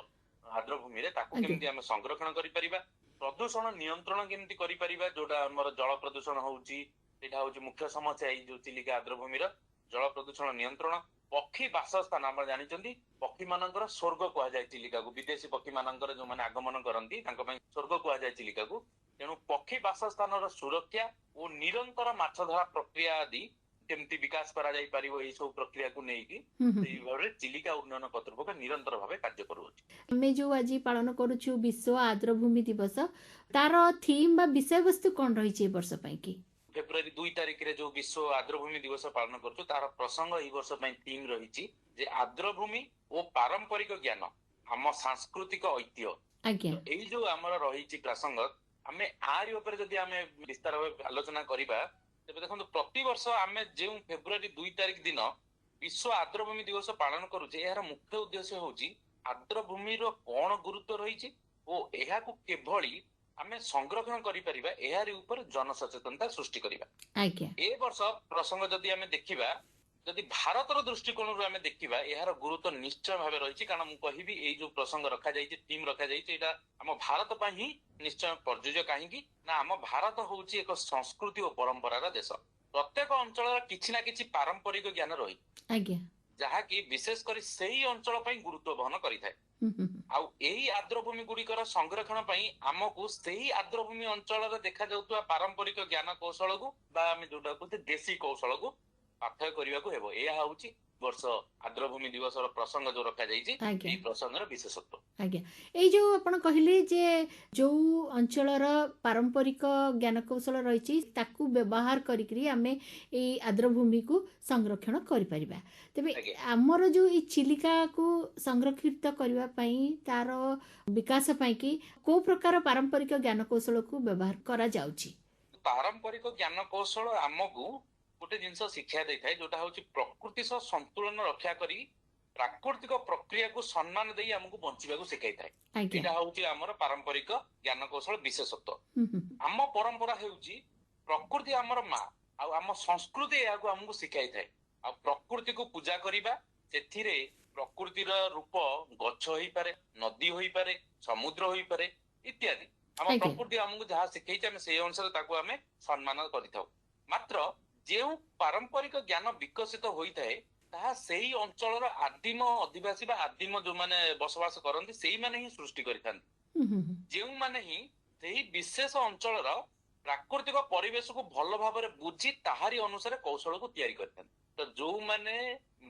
ଆର୍ଦ୍ରଭୂମିରେ, ତାକୁ କେମିତି ଆମେ ସଂରକ୍ଷଣ କରିପାରିବା, ପ୍ରଦୂଷଣ ନିୟନ୍ତ୍ରଣ କେମିତି କରିପାରିବା, ଯୋଉଟା ଆମର ଜଳ ପ୍ରଦୂଷଣ ହଉଛି, ସେଇଟା ହଉଛି ମୁଖ୍ୟ ସମସ୍ୟା ଏଇ ଯୋଉ ଚିଲିକା ଆର୍ଦ୍ରଭୂମିର ଜଳ ପ୍ରଦୂଷଣ ନିୟନ୍ତ୍ରଣ। ପକ୍ଷୀ ବାସସ୍ଥାନ, ଆପଣ ଜାଣିଛନ୍ତି ପକ୍ଷୀ ମାନଙ୍କର ସ୍ୱର୍ଗ କୁହାଯାଏ ଚିଲିକାକୁ, ବିଦେଶୀ ପକ୍ଷୀ ମାନଙ୍କର ଯୋଉମାନେ ଆଗମନ କରନ୍ତି ତାଙ୍କ ପାଇଁ ସ୍ୱର୍ଗ କୁହାଯାଏ ଚିଲିକାକୁ। ତେଣୁ ପକ୍ଷୀ ବାସସ୍ଥାନର ସୁରକ୍ଷା ଓ ନିରନ୍ତର ମାଛ ଧରା ପ୍ରକ୍ରିୟା ଆଦି କେମିତି ବିକାଶ କରାଯାଇ ପାରିବ, ଏଇ ସବୁ ପ୍ରକ୍ରିୟାକୁ ନେଇକି ସେଇ ଭାବରେ ଚିଲିକା ଉନ୍ନୟନ କର୍ତ୍ତୃପକ୍ଷ ନିରନ୍ତର ଭାବେ କାର୍ଯ୍ୟ କରୁଅଛି। ଆମେ ଯୋଉ ଆଜି ପାଳନ କରୁଛୁ ବିଶ୍ୱ ଆର୍ଦ୍ରଭୂମି ଦିବସ, ତାର ଥିମ୍ ବା ବିଷୟବସ୍ତୁ କଣ ରହିଛି ଏ ବର୍ଷ ପାଇଁ କି? ଫେବୃଆରୀ 2 ତାରିଖରେ ଯୋଉ ବିଶ୍ୱ ଆର୍ଦ୍ରଭୂମି ଦିବସ ପାଳନ କରୁଛୁ, ତାର ପ୍ରସଙ୍ଗ ଏଇ ବର୍ଷ ପାଇଁ ଥିମ୍ ରହିଛି ଯେ ଆର୍ଦ୍ରଭୂମି ଓ ପାରମ୍ପରିକ ଜ୍ଞାନ, ଆମ ସାଂସ୍କୃତିକ ଐତିହ୍ୟ। ଏଇ ଯୋଉ ଆମର ରହିଛି ପ୍ରସଙ୍ଗ, ଆମେ ଆରି ଉପରେ ଯଦି ଆମେ ବିସ୍ତାର ଭାବେ ଆଲୋଚନା କରିବା, ତେବେ ଦେଖନ୍ତୁ ପ୍ରତିବର୍ଷ ଆମେ ଯେଉଁ ଫେବୃଆରୀ 2 ତାରିଖ ଦିନ ବିଶ୍ୱ ଆର୍ଦ୍ରଭୂମି ଦିବସ ପାଳନ କରୁଛେ, ଏହାର ମୁଖ୍ୟ ଉଦ୍ଦେଶ୍ୟ ହଉଛି ଆର୍ଦ୍ରଭୂମିର କଣ ଗୁରୁତ୍ୱ ରହିଛି ଓ ଏହାକୁ କିଭଳି ଆମେ ସଂରକ୍ଷଣ କରିପାରିବା, ଏହାରି ଉପରେ ଜନସଚେତନତା ସୃଷ୍ଟି କରିବା। ଏ ବର୍ଷ ପ୍ରସଙ୍ଗ ଯଦି ଆମେ ଦେଖିବା, ଯଦି ଭାରତର ଦୃଷ୍ଟିକୋଣରୁ ଆମେ ଦେଖିବା, ଏହାର ଗୁରୁତ୍ୱ ନିଶ୍ଚୟ ଭାବେ ରହିଛି। କାରଣ ମୁଁ କହିବି, ଏଇ ଯୋଉ ପ୍ରସଙ୍ଗ ରଖାଯାଇଛି, ଟିମ୍ ରଖାଯାଇଛି, ଏଇଟା ଆମ ଭାରତ ପାଇଁ ହିଁ ନିଶ୍ଚୟ ପ୍ରଯୁଜ୍ୟ। କାହିଁକି ନା ଆମ ଭାରତ ହଉଛି ଏକ ସଂସ୍କୃତି ଓ ପରମ୍ପରାର ଦେଶ। ପ୍ରତ୍ୟେକ ଅଞ୍ଚଳର କିଛି ନା କିଛି ପାରମ୍ପରିକ ଜ୍ଞାନ ରହିଛି, ଯାହାକି ବିଶେଷ କରି ସେଇ ଅଞ୍ଚଳ ପାଇଁ ଗୁରୁତ୍ୱ ବହନ କରିଥାଏ। ଆଉ ଏହି ଆର୍ଦ୍ରଭୂମି ଗୁଡିକର ସଂରକ୍ଷଣ ପାଇଁ ଆମକୁ ସେହି ଆର୍ଦ୍ରଭୂମି ଅଞ୍ଚଳରେ ଦେଖାଯାଉଥିବା ପାରମ୍ପରିକ ଜ୍ଞାନ କୌଶଳକୁ ବା ଆମେ ଯୋଉଟା କହୁଛେ ଦେଶୀ କୌଶଳକୁ ପାଥେୟ କରିବାକୁ ହେବ। ଏହା ହଉଛି ବର୍ଷ ଆର୍ଦ୍ରଭୂମି ଦିବସର ପ୍ରସଙ୍ଗ ଯୋଉ ରଖାଯାଇଛି, ଏହି ପ୍ରସଙ୍ଗର ବିଶେଷତ୍ୱ। ଏଇ ଯୋଉ ଆପଣ କହିଲେ ଯେ ଯୋଉ ଅଞ୍ଚଳର ପାରମ୍ପରିକ ଜ୍ଞାନ କୌଶଳ ରହିଛି ତାକୁ ବ୍ୟବହାର କରିକିରି ଆମେ ଏଇ ଆର୍ଦ୍ରଭୂମିକୁ ସଂରକ୍ଷଣ କରିପାରିବା। ତେବେ ଆମର ଯୋଉ ଏଇ ଚିଲିକାକୁ ସଂରକ୍ଷିତ କରିବା ପାଇଁ, ତାର ବିକାଶ ପାଇଁ କି କୋଉ ପ୍ରକାର ପାରମ୍ପରିକ ଜ୍ଞାନ କୌଶଳକୁ ବ୍ୟବହାର କରାଯାଉଛି? ପାରମ୍ପରିକ ଜ୍ଞାନ କୌଶଳ ଆମକୁ ଗୋଟେ ଜିନିଷ ଶିକ୍ଷା ଦେଇଥାଏ, ଯୋଉଟା ହଉଛି ପ୍ରକୃତି ସହ ସନ୍ତୁଳନ ରକ୍ଷା କରି ପ୍ରାକୃତିକ ପ୍ରକ୍ରିୟାକୁ ସମ୍ମାନ ଦେଇ ଆମକୁ ବଞ୍ଚିବାକୁ ଶିଖାଇଥାଏ। ଆଜ୍ଞା। ଏଇଟା ହଉଛି ଆମର ପାରମ୍ପରିକ ଜ୍ଞାନ କୌଶଳ ବିଶେଷତ୍ୱ। ହୁଁ ହୁଁ ଆମ ପରମ୍ପରା ହେଉଛି ପ୍ରକୃତି ଆମର ମା, ଆଉ ଆମ ସଂସ୍କୃତି ଏହାକୁ ଆମକୁ ଶିଖାଇଥାଏ। ଆଉ ପ୍ରକୃତିକୁ ପୂଜା କରିବା, ସେଥିରେ ପ୍ରକୃତିର ରୂପ ଗଛ ହୋଇପାରେ, ନଦୀ ହୋଇପାରେ, ସମୁଦ୍ର ହୋଇପାରେ ଇତ୍ୟାଦି। ଆମ ଆଜ୍ଞା। ପ୍ରକୃତି ଆମକୁ ଯାହା ଶିଖେଇଛି ଆମେ ସେଇ ଅନୁସାରେ ତାକୁ ଆମେ ସମ୍ମାନ କରିଥାଉ। ମାତ୍ର ଯେଉଁ ପାରମ୍ପରିକ ଜ୍ଞାନ ବିକଶିତ ହୋଇଥାଏ ତାହା ସେଇ ଅଞ୍ଚଳର ଆଦିମ ଅଧିବାସୀ ବା ଆଦିମ ଯୋଉମାନେ ବସବାସ କରନ୍ତି ସେଇମାନେ ହିଁ ସୃଷ୍ଟି କରିଥାନ୍ତି। ହୁଁ ହୁଁ ହୁଁ ଯେଉଁମାନେ ହିଁ ସେହି ବିଶେଷ ଅଞ୍ଚଳର ପ୍ରାକୃତିକ ପରିବେଶକୁ ଭଲ ଭାବରେ ବୁଝି ତାହାରି ଅନୁସାରେ କୌଶଳକୁ ତିଆରି କରିଥାନ୍ତି। ତ ଯୋଉମାନେ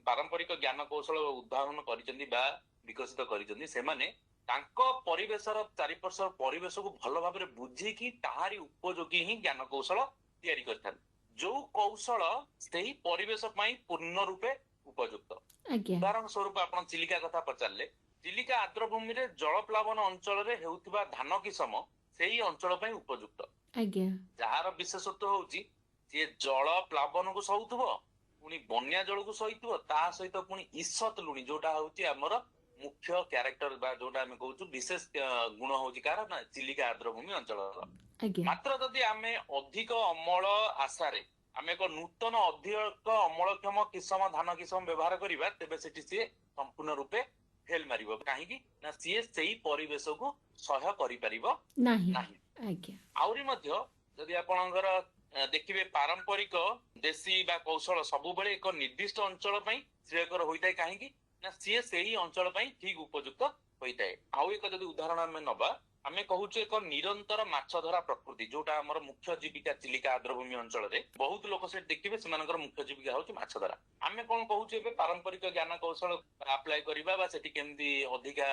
ପାରମ୍ପରିକ ଜ୍ଞାନ କୌଶଳ ଉଦ୍ଭାବନ କରିଛନ୍ତି ବା ବିକଶିତ କରିଛନ୍ତି ସେମାନେ ତାଙ୍କ ପରିବେଶର ଚାରିପାର୍ଶ୍ୱର ପରିବେଶକୁ ଭଲ ଭାବରେ ବୁଝିକି ତାହାରି ଉପଯୋଗୀ ହିଁ ଜ୍ଞାନ କୌଶଳ ତିଆରି କରିଥାନ୍ତି, ଯୋଉ କୌଶଳ ସେହି ପରିବେଶ ପାଇଁ ପୂର୍ଣ୍ଣ ରୂପେ ଉପଯୁକ୍ତ। ଆଜ୍ଞା। ଉଦାହରଣ ସ୍ୱରୂପ ଆପଣ ଚିଲିକା କଥା ପଚାରିଲେ, ଚିଲିକା ଆର୍ଦ୍ରଭୂମିରେ ଜଳପ୍ଲାବନ ଅଞ୍ଚଳରେ ହେଉଥିବା ଧାନ କିସମ ସେଇ ଅଞ୍ଚଳ ପାଇଁ ଉପଯୁକ୍ତ। ଆଜ୍ଞା। ଯାହାର ବିଶେଷତ୍ୱ ହଉଛି ସିଏ ଜଳ ପ୍ଲାବନକୁ ସହୁଥିବ, ପୁଣି ବନ୍ୟା ଜଳକୁ ସହିଥିବ, ତା ସହିତ ପୁଣି ଇସତ ଲୁଣି ଯୋଉଟା ହଉଛି ଆମର ମୁଖ୍ୟ କ୍ୟାରେକ୍ଟର ବା ଯୋଉଟା ଆମେ କହୁଛୁ ବିଶେଷ ଗୁଣ ହଉଛି କାହାର ନା ଚିଲିକା ଆର୍ଦ୍ରଭୂମି ଅଞ୍ଚଳର। ଆଜ୍ଞା। ମାତ୍ର ଯଦି ଆମେ ଅଧିକ ଅମଳ ଆଶାରେ ଆମେ ଏକ ନୂତନ ଅଧିକ ଅମଳକ୍ଷମ କିସମ ଧାନ କିସମ ବ୍ୟବହାର କରିବା, ତେବେ ସେଠି ସିଏ ସମ୍ପୂର୍ଣ୍ଣ ରୂପେ ଫେଲ ମାରିବ। କାହିଁକି ନା ସିଏ ସେଇ ପରିବେଶକୁ ସହ୍ୟ କରିପାରିବ ନାହିଁ। ନାହିଁ। ଆଜ୍ଞା। ଆହୁରି ମଧ୍ୟ ଯଦି ଆପଣଙ୍କର ଦେଖିବେ ପାରମ୍ପରିକ ଦେଶୀ ବା କୌଶଳ ସବୁବେଳେ ଏକ ନିର୍ଦ୍ଦିଷ୍ଟ ଅଞ୍ଚଳ ପାଇଁ ଶ୍ରେୟକର ହୋଇଥାଏ। କାହିଁକି ନା ସିଏ ସେଇ ଅଞ୍ଚଳ ପାଇଁ ଠିକ ଉପଯୁକ୍ତ ହୋଇଥାଏ। ଆଉ ଏକ ଯଦି ଉଦାହରଣ ଆମେ ନବା, ଆମେ କହୁଛୁ ଏକ ନିରନ୍ତର ମାଛ ଧରା ପ୍ରକୃତି, ଯୋଉଟା ଆମର ମୁଖ୍ୟ ଜୀବିକା ଚିଲିକା ଆର୍ଦ୍ରଭୂମି ଅଞ୍ଚଳରେ ବହୁତ ଲୋକ ସେଠି ଦେଖିବେ ସେମାନଙ୍କର ମୁଖ୍ୟ ଜୀବିକା ହଉଛି ମାଛ ଧରା। ଆମେ କଣ କହୁଛୁ ଏବେ ପାରମ୍ପରିକ ଜ୍ଞାନ କୌଶଳ ଆପ୍ଲାଏ କରିବା ବା ସେଠି କେମିତି ଅଧିକା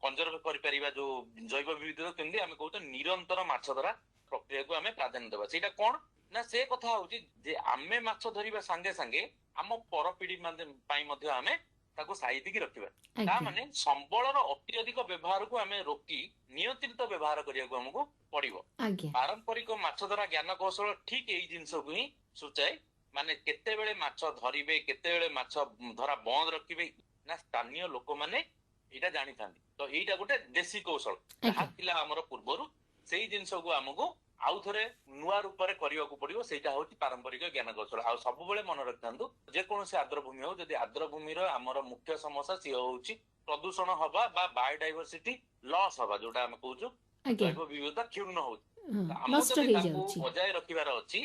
କନଜର୍ଭ କରିପାରିବା ଯୋଉ ଜୈବ ବିବିଧତା, କେମିତି ଆମେ କହୁଛୁ ନିରନ୍ତର ମାଛ ଧରା ପ୍ରକ୍ରିୟାକୁ ଆମେ ପ୍ରାଧାନ୍ୟ ଦେବା। ସେଇଟା କଣ ନା ସେ କଥା ହଉଛି ଯେ ଆମେ ମାଛ ଧରିବା ସାଙ୍ଗେ ସାଙ୍ଗେ ଆମ ପରପିଢି ପାଇଁ ମଧ୍ୟ ଆମେ ତାକୁ ସାଇତିକି ରଖିବା। ତା ଆଜ୍ଞା। ମାନେ ସମ୍ବଳର ଅତ୍ୟଧିକ ବ୍ୟବହାରକୁ ଆମେ ରୋକି ନିୟନ୍ତ୍ରିତ ବ୍ୟବହାର କରିବାକୁ ଆମକୁ ପଡିବ। ଆଜ୍ଞା। ପାରମ୍ପରିକ ମାଛ ଧରା ଜ୍ଞାନ କୌଶଳ ଠିକ ଏଇ ଜିନିଷକୁ ହିଁ ସୂଚାଏ। ମାନେ କେତେବେଳେ ମାଛ ଧରିବେ, କେତେବେଳେ ମାଛ ଧରା ବନ୍ଦ ରଖିବେ ନା ସ୍ଥାନୀୟ ଲୋକମାନେ ଏଇଟା ଜାଣିଥାନ୍ତି। ତ ଏଇଟା ଗୋଟେ ଦେଶୀ କୌଶଳ ଯାହା ଆଜ୍ଞା। ଥିଲା ଆମର ପୂର୍ବରୁ, ସେଇ ଜିନିଷକୁ ଆମକୁ ଆଉ ଥରେ ନୂଆ ରୂପରେ କରିବାକୁ ପଡିବ। ସେଇଟା ହଉଛି ପାରମ୍ପରିକ ଜ୍ଞାନ କୌଶଳ। ଆଉ ସବୁବେଳେ ମନେ ରଖିଥାନ୍ତୁ, ଯେକୌଣସି ଆର୍ଦ୍ରଭୂମି ହଉ, ଯଦି ଆର୍ଦ୍ରଭୂମିର ଆମର ମୁଖ୍ୟ ସମସ୍ୟା ସିଏ ହଉଛି ପ୍ରଦୂଷଣ ହବା ବା ବାୟୋଡାଇଭରସିଟି ଲସ୍ ହବା, ଯୋଉଟା ଆମେ କହୁଛୁ ଆଜ୍ଞା। ଜୈବ ବିବିଧତା କ୍ଷୁଣ୍ଣ ହଉଛି। ହଁ, ଆମକୁ ନଷ୍ଟ ଯଦି ତାକୁ ହେଇଯାଉଛି। ବଜାୟ ରଖିବାର ଅଛି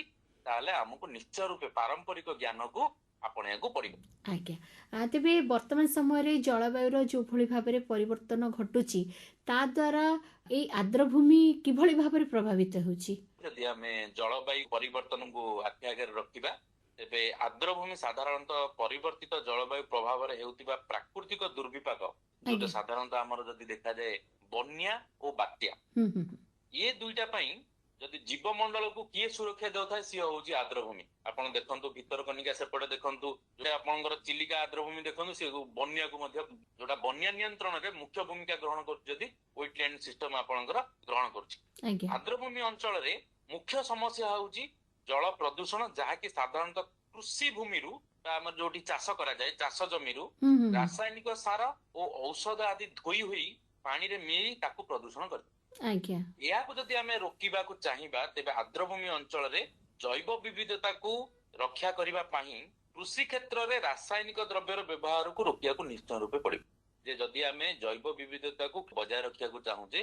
ତାହେଲେ ଆମକୁ ନିଶ୍ଚୟ ରୂପେ ପାରମ୍ପରିକ ଜ୍ଞାନକୁ ଆପଣେଇବାକୁ ପଡିବ। ଆଜ୍ଞା। ତେବେ ବର୍ତ୍ତମାନ ସମୟରେ ଜଳବାୟୁର ଯେଉଁଭଳି ଭାବରେ ପରିବର୍ତ୍ତନ ଘଟୁଛି ତା ଦ୍ୱାରା ଏଇ ଆର୍ଦ୍ରଭୂମି କିଭଳି ଭାବରେ ପ୍ରଭାବିତ ହେଉଛି? ଯଦି ଆମେ ଜଳବାୟୁ ପରିବର୍ତ୍ତନକୁ ଆଖି ଆଗରେ ରଖିବା, ତେବେ ଆର୍ଦ୍ରଭୂମି ସାଧାରଣତଃ ପରିବର୍ତ୍ତିତ ଜଳବାୟୁ ପ୍ରଭାବରେ ହେଉଥିବା ପ୍ରାକୃତିକ ଦୁର୍ବିପାକ, ଯୋଉଟା ଆଜ୍ଞା। ସାଧାରଣତଃ ଆମର ଯଦି ଦେଖାଯାଏ ବନ୍ୟା ଓ ବାତ୍ୟା, ହୁଁ ହୁଁ ହୁଁ। ଏ ଦୁଇଟା ପାଇଁ ଯଦି ଜୀବମଣ୍ଡଳକୁ କିଏ ସୁରକ୍ଷା ଦେଉଥାଏ ସିଏ ହଉଛି ଆର୍ଦ୍ରଭୂମି। ଆପଣ ଦେଖନ୍ତୁ ଭିତରକନିକା ସେପଟେ ଦେଖନ୍ତୁ, ଯୋଉଟା ଆପଣଙ୍କର ଚିଲିକା ଆର୍ଦ୍ରଭୂମି ଦେଖନ୍ତୁ, ସେ ବନ୍ୟାକୁ ମଧ୍ୟ ଯୋଉଟା ବନ୍ୟା ନିୟନ୍ତ୍ରଣରେ ମୁଖ୍ୟ ଭୂମିକା ଗ୍ରହଣ କରୁଛି, ଯଦି ୱେଟଲ୍ୟାଣ୍ଡ ସିଷ୍ଟମ ଆପଣଙ୍କର ଗ୍ରହଣ କରୁଛି। ଆଜ୍ଞା। ଆର୍ଦ୍ରଭୂମି ଅଞ୍ଚଳରେ ମୁଖ୍ୟ ସମସ୍ୟା ହଉଛି ଜଳ ପ୍ରଦୂଷଣ, ଯାହାକି ସାଧାରଣତଃ କୃଷି ଭୂମିରୁ ବା ଆମର ଯୋଉଠି ଚାଷ କରାଯାଏ ଚାଷ ଜମିରୁ ହୁଁ ହୁଁ ହୁଁ। ରାସାୟନିକ ସାର ଓ ଔଷଧ ଆଦି ଧୋଇ ହୋଇ ପାଣିରେ ମିଶି ତାକୁ ପ୍ରଦୂଷଣ କରେ। ଆଜ୍ଞା। ଏହାକୁ ଯଦି ଆମେ ରୋକିବାକୁ ଚାହିଁବା, ତେବେ ଆର୍ଦ୍ରଭୂମି ଅଞ୍ଚଳରେ ଜୈବ ବିବିଧତାକୁ ରକ୍ଷା କରିବା ପାଇଁ କୃଷି କ୍ଷେତ୍ରରେ ରାସାୟନିକ ଦ୍ରବ୍ୟର ବ୍ୟବହାରକୁ ରୋକିବାକୁ ନିଶ୍ଚୟ ରୂପେ ପଡିବ। ଯେ ଯଦି ଆମେ ଜୈବ ବିବିଧତାକୁ ବଜାୟ ରଖିବାକୁ ଚାହୁଁଛେ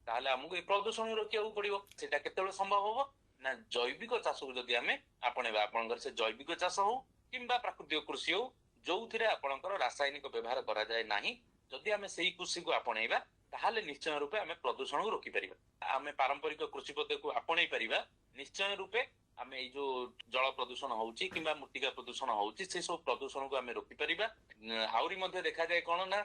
ତାହେଲେ ଆମକୁ ଏ ପ୍ରଦୂଷଣ ରୋକିବାକୁ ପଡିବ। ସେଟା କେତେବେଳେ ସମ୍ଭବ ହବ ନା ଜୈବିକ ଚାଷକୁ ଯଦି ଆମେ ଆପଣେଇବା, ଆପଣଙ୍କର ସେ ଜୈବିକ ଚାଷ ହଉ କିମ୍ବା ପ୍ରାକୃତିକ କୃଷି ହଉ, ଯୋଉଥିରେ ଆପଣଙ୍କର ରାସାୟନିକ ବ୍ୟବହାର କରାଯାଏ ନାହିଁ, ଯଦି ଆମେ ସେଇ କୃଷିକୁ ଆପଣେଇବା ତାହେଲେ ନିଶ୍ଚୟ ରୂପେ ଆମେ ପ୍ରଦୂଷଣକୁ ରୋକିପାରିବା। ଆମେ ପାରମ୍ପରିକ କୃଷି ପଦ୍ଧତିକୁ ଆପଣେଇ ପାରିବା, ନିଶ୍ଚୟ ରୂପେ ଆମେ ଏଇ ଯୋଉ ଜଳ ପ୍ରଦୂଷଣ ହଉଛି କିମ୍ବା ମୃତ୍ତିକା ପ୍ରଦୂଷଣ ହଉଛି ସେ ସବୁ ପ୍ରଦୂଷଣକୁ ଆମେ ରୋକିପାରିବା। ଆହୁରି ମଧ୍ୟ ଦେଖାଯାଏ କଣ ନା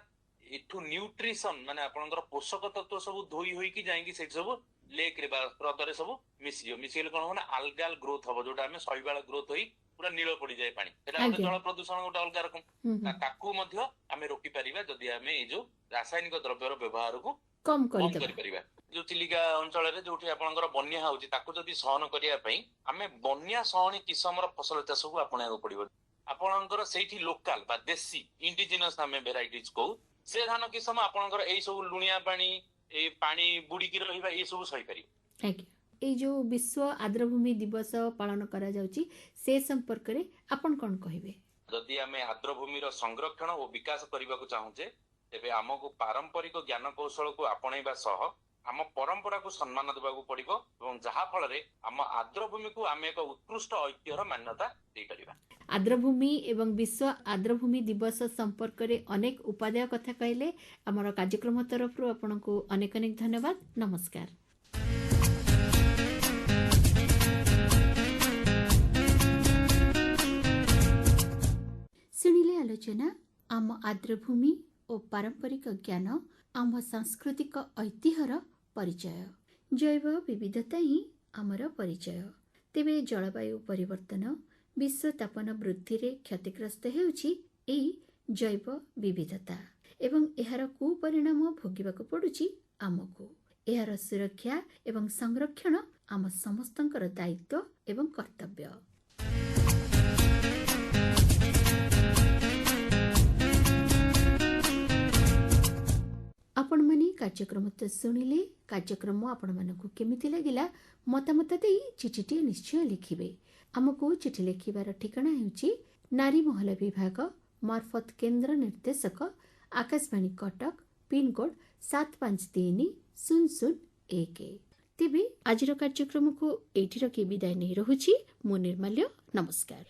ଏଠୁ ନ୍ୟୁଟ୍ରିସନ ମାନେ ଆପଣଙ୍କର ପୋଷକ ତତ୍ଵ ସବୁ ଧୋଇ ହୋଇକି ଯାଇକି ସେଠି ସବୁ ଲେକ୍ ରେ ବା ହ୍ରଦରେ ସବୁ ମିଶିଯିବ। ମିଶିଗଲେ କଣ ହବ ନା ଆଲଗାଲ ଗ୍ରୋଥ ହବ, ଯୋଉଟା ଆମେ ଶୈବାଳ ଗ୍ରୋଥ ହୋଇ ପୁରା ନୀଳ ପଡିଯାଏ ପାଣି। ସେଟା ଗୋଟେ ଆଜ୍ଞା। ଜଳ ପ୍ରଦୂଷଣ ଗୋଟେ ଅଲଗା ରକମ। ହୁଁ ହୁଁ। ତାକୁ ମଧ୍ୟ ଆମେ ରୋକିପାରିବା ଯଦି ଆମେ ଏଇ ଯୋଉ ରାସାୟନିକ ଦ୍ରବ୍ୟର ବ୍ୟବହାରକୁ କମ୍ କମ କରିଦେବା। କରିପାରିବା। ଯୋଉ ଚିଲିକା ଅଞ୍ଚଳରେ ଯୋଉଠି ଆପଣଙ୍କର ବନ୍ୟା ହଉଛି ତାକୁ ଯଦି ସହନ କରିବା ପାଇଁ ଆମେ ବନ୍ୟା ସହନୀ କିସମର ଫସଲ ଚାଷକୁ ଆପଣେଇବାକୁ ପଡିବ। ଆପଣଙ୍କର ସେଇଠି ଲୋକାଲ ବା ଦେଶୀ ଇଣ୍ଡିଜିନିୟସ୍ ଆମେ ଭେରାଇଟିज କହୁ ସେ ଧାନ କିସମ ଆପଣଙ୍କର ଏଇ ସବୁ ଲୁଣିଆ ପାଣି ଏଇ ପାଣି ବୁଡିକି ରହିବା ଏଇ ସବୁ ସହିପାରିବ। ଆଜ୍ଞା, ଏଇ ଯୋଉ ବିଶ୍ୱ ଆର୍ଦ୍ରଭୂମି ଦିବସ ପାଳନ କରାଯାଉଛି ସେ ସମ୍ପର୍କରେ ଆପଣ କଣ କହିବେ? ଯଦି ଆମେ ଆର୍ଦ୍ରଭୂମିର ସଂରକ୍ଷଣ ଓ ବିକାଶ କରିବାକୁ ଚାହୁଁଛେ ତେବେ ଆମକୁ ପାରମ୍ପରିକ ଜ୍ଞାନ କୌଶଳକୁ ଆପଣେଇବା ସହ ଆମ ପରମ୍ପରାକୁ ସମ୍ମାନ ଦେବାକୁ ପଡିବ ଏବଂ ଯାହା ଫଳରେ ଆମ ଆର୍ଦ୍ରଭୂମିକୁ ଆମେ ଏକ ଉତ୍କୃଷ୍ଟ ଐତିହ୍ୟର ମାନ୍ୟତା ଦେଇପାରିବା। ଆର୍ଦ୍ରଭୂମି ଏବଂ ବିଶ୍ୱ ଆର୍ଦ୍ରଭୂମି ଦିବସ ସମ୍ପର୍କରେ ଅନେକ ଉପାଦେୟ କଥା କହିଲେ। ଆମର କାର୍ଯ୍ୟକ୍ରମ ତରଫରୁ ଆପଣଙ୍କୁ ଅନେକ ଅନେକ ଧନ୍ୟବାଦ। ନମସ୍କାର। ଶୁଣିଲେ ଆଲୋଚନା ଆମ ଆର୍ଦ୍ରଭୂମି ଓ ପାରମ୍ପରିକ ଜ୍ଞାନ ଆମ ସାଂସ୍କୃତିକ ଐତିହ୍ୟର ପରିଚୟ। ଜୈବ ବିବିଧତା ହିଁ ଆମର ପରିଚୟ। ତେବେ ଜଳବାୟୁ ପରିବର୍ତ୍ତନ ବିଶ୍ୱ ତାପନ ବୃଦ୍ଧିରେ କ୍ଷତିଗ୍ରସ୍ତ ହେଉଛି ଏହି ଜୈବ ବିବିଧତା ଏବଂ ଏହାର କୁପରିଣାମ ଭୋଗିବାକୁ ପଡୁଛି ଆମକୁ। ଏହାର ସୁରକ୍ଷା ଏବଂ ସଂରକ୍ଷଣ ଆମ ସମସ୍ତଙ୍କର ଦାୟିତ୍ୱ ଏବଂ କର୍ତ୍ତବ୍ୟ। ଆପଣମାନେ କାର୍ଯ୍ୟକ୍ରମ ତ ଶୁଣିଲେ। କାର୍ଯ୍ୟକ୍ରମ ଆପଣମାନଙ୍କୁ କେମିତି ଲାଗିଲା ମତାମତ ଦେଇ ଚିଠିଟିଏ ନିଶ୍ଚୟ ଲେଖିବେ। ଆମକୁ ଚିଠି ଲେଖିବାର ଠିକଣା ହେଉଛି ନାରୀ ମହଲ ବିଭାଗ, ମାର୍ଫତ କେନ୍ଦ୍ର ନିର୍ଦ୍ଦେଶକ, ଆକାଶବାଣୀ କଟକ, ପିନକୋଡ୍ 753001। ତେବେ ଆଜିର କାର୍ଯ୍ୟକ୍ରମକୁ ଏଇଠି ରଖି ବିଦାୟ ନେଇ ରହୁଛି। ମୁଁ ନିର୍ମାଲ୍ୟ। ନମସ୍କାର।